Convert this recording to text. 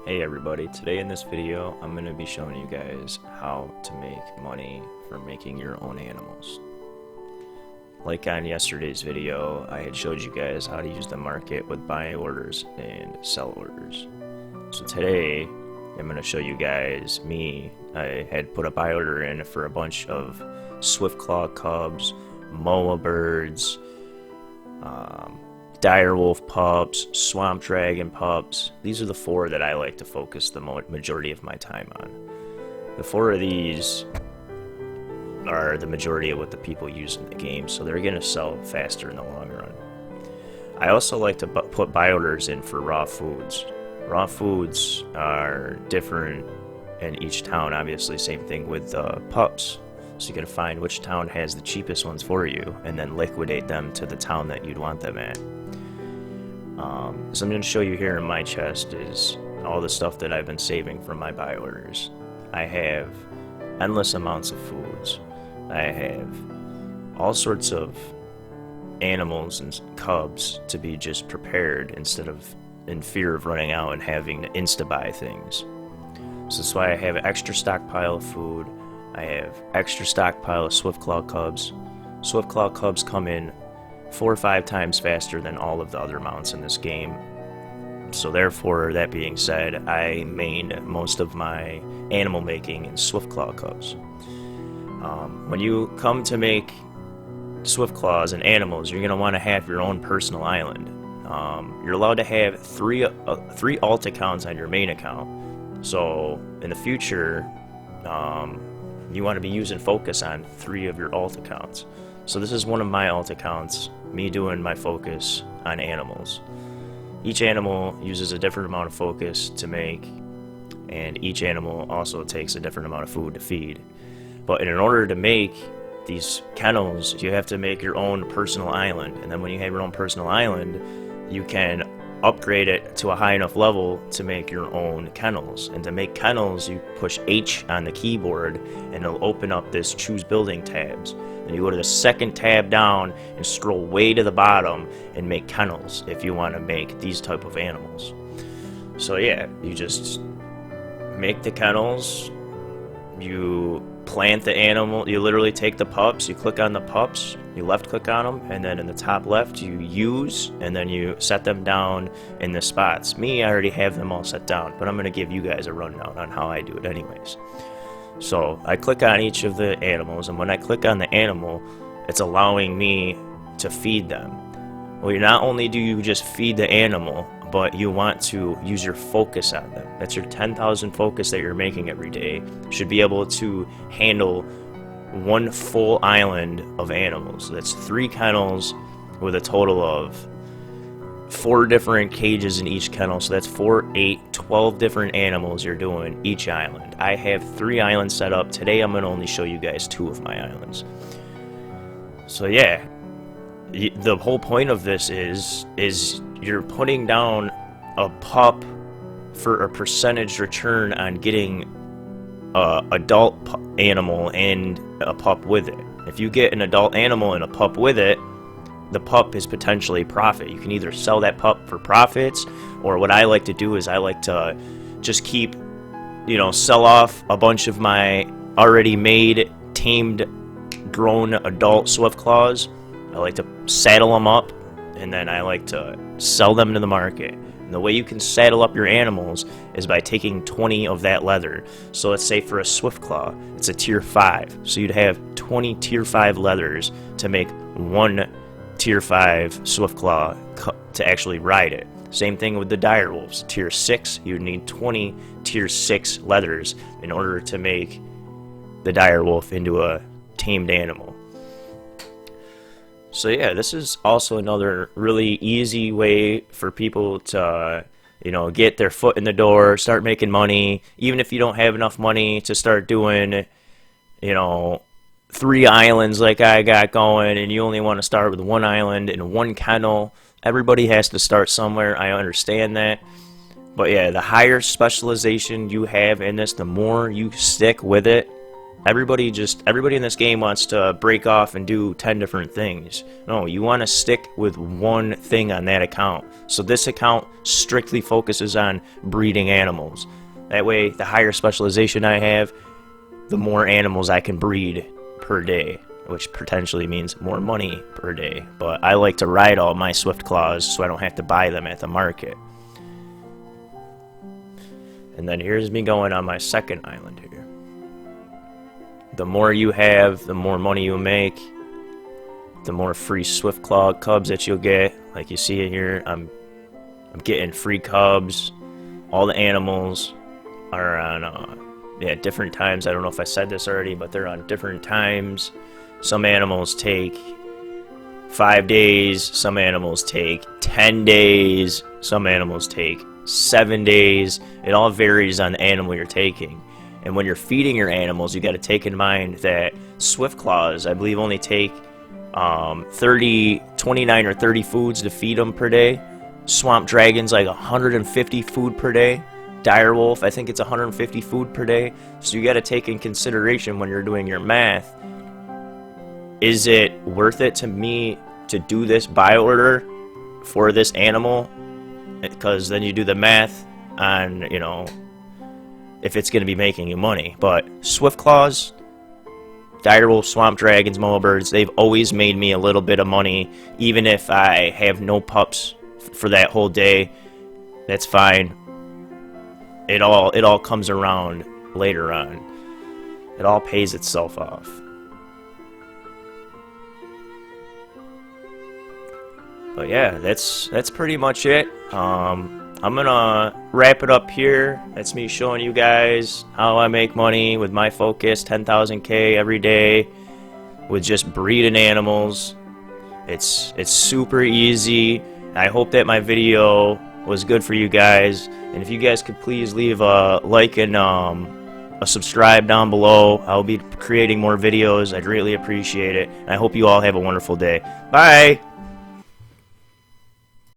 Hey everybody, today in this video I'm going to be showing you guys how to make money from making your own animals. Like on yesterday's video, I had showed you guys how to use the market with buy orders and sell orders. So today I'm going to show you guys I had put a buy order in for a bunch of swiftclaw cubs, moa birds, direwolf pups, swamp dragon pups. These are the four that I like to focus the majority of my time on. The four of these are the majority of what the people use in the game, so they're going to sell faster in the long run. I also like to put buy orders in for raw foods. Raw foods are different in each town, obviously, same thing with pups. So you gotta find which town has the cheapest ones for you and then liquidate them to the town that you'd want them at. So I'm going to show you here in my chest is all the stuff that I've been saving from my buy orders. I have endless amounts of foods. I have all sorts of animals and cubs to be just prepared instead of in fear of running out and having to insta-buy things. So that's why I have an extra stockpile of food. I have extra stockpile of swiftclaw cubs. Swiftclaw cubs come in 4 or 5 times faster than all of the other mounts in this game. So therefore, that being said, I main most of my animal making in swiftclaw cubs. When you come to make swiftclaws and animals, you're going to want to have your own personal island. You're allowed to have three alt accounts on your main account. So in the future, you want to be using focus on 3 of your alt accounts. So this is one of my alt accounts, me doing my focus on animals. Each animal uses a different amount of focus to make, and each animal also takes a different amount of food to feed. But in order to make these kennels, you have to make your own personal island, and then when you have your own personal island, you can upgrade it to a high enough level to make your own kennels. And to make kennels, you push H on the keyboard and it'll open up this choose building tabs. Then you go to the second tab down and scroll way to the bottom and make kennels if you want to make these type of animals. So yeah, you just make the kennels, you plant the animal, you literally take the pups, you click on the pups, you left click on them, and then in the top left you use, and then you set them down in the spots. Me, I already have them all set down, but I'm going to give you guys a rundown on how I do it anyways. So I click on each of the animals, and when I click on the animal, it's allowing me to feed them. Well, not only do you just feed the animal, but you want to use your focus on them. That's your 10,000 focus that you're making every day. Should be able to handle one full island of animals. That's 3 kennels with a total of 4 different cages in each kennel. So that's 4, 8, 12 different animals you're doing each island. I have 3 islands set up. Today I'm going to only show you guys 2 of my islands. So yeah, the whole point of this is you're putting down a pup for a percentage return on getting an adult animal and a pup with it. If you get an adult animal and a pup with it, the pup is potentially profit. You can either sell that pup for profits, or what I like to do is I like to just keep, sell off a bunch of my already made, tamed, grown adult swiftclaws. I like to saddle them up, and then I like to sell them to the market. And the way you can saddle up your animals is by taking 20 of that leather. So let's say for a swiftclaw, it's a tier 5. So you'd have 20 tier 5 leathers to make 1 tier 5 swiftclaw to actually ride it. Same thing with the direwolves. Tier 6, you'd need 20 tier 6 leathers in order to make the direwolf into a tamed animal. So yeah, this is also another really easy way for people to, get their foot in the door, start making money, even if you don't have enough money to start doing, 3 islands like I got going, and you only want to start with 1 island and 1 kennel. Everybody has to start somewhere, I understand that. But yeah, the higher specialization you have in this, the more you stick with it, Everybody in this game wants to break off and do 10 different things. No, you want to stick with one thing on that account. So this account strictly focuses on breeding animals. That way, the higher specialization I have, the more animals I can breed per day, which potentially means more money per day. But I like to ride all my Swift Claws so I don't have to buy them at the market. And then here's me going on my second island here. The more you have, the more money you make, the more free Swift Claw cubs that you'll get. Like you see it here, I'm getting free cubs. All the animals are on different times. I don't know if I said this already, but they're on different times. Some animals take 5 days, some animals take 10 days, some animals take 7 days. It all varies on the animal you're taking. And when you're feeding your animals, you got to take in mind that Swift Claws, I believe, only take 29 or 30 foods to feed them per day. Swamp Dragon's like 150 food per day. Direwolf, I think it's 150 food per day. So you got to take in consideration when you're doing your math. Is it worth it to me to do this buy order for this animal? Because then you do the math on, you know, if it's going to be making you money. But Swift Claws, Direwolf, Swamp Dragons, Moabirds, they've always made me a little bit of money. Even if I have no pups for that whole day, that's fine. It all comes around later on. It all pays itself off. But yeah, that's pretty much it. I'm gonna wrap it up here. That's me showing you guys how I make money with my focus, 10,000K every day with just breeding animals. It's super easy. I hope that my video was good for you guys. And if you guys could please leave a like and a subscribe down below. I'll be creating more videos. I'd greatly appreciate it. And I hope you all have a wonderful day. Bye!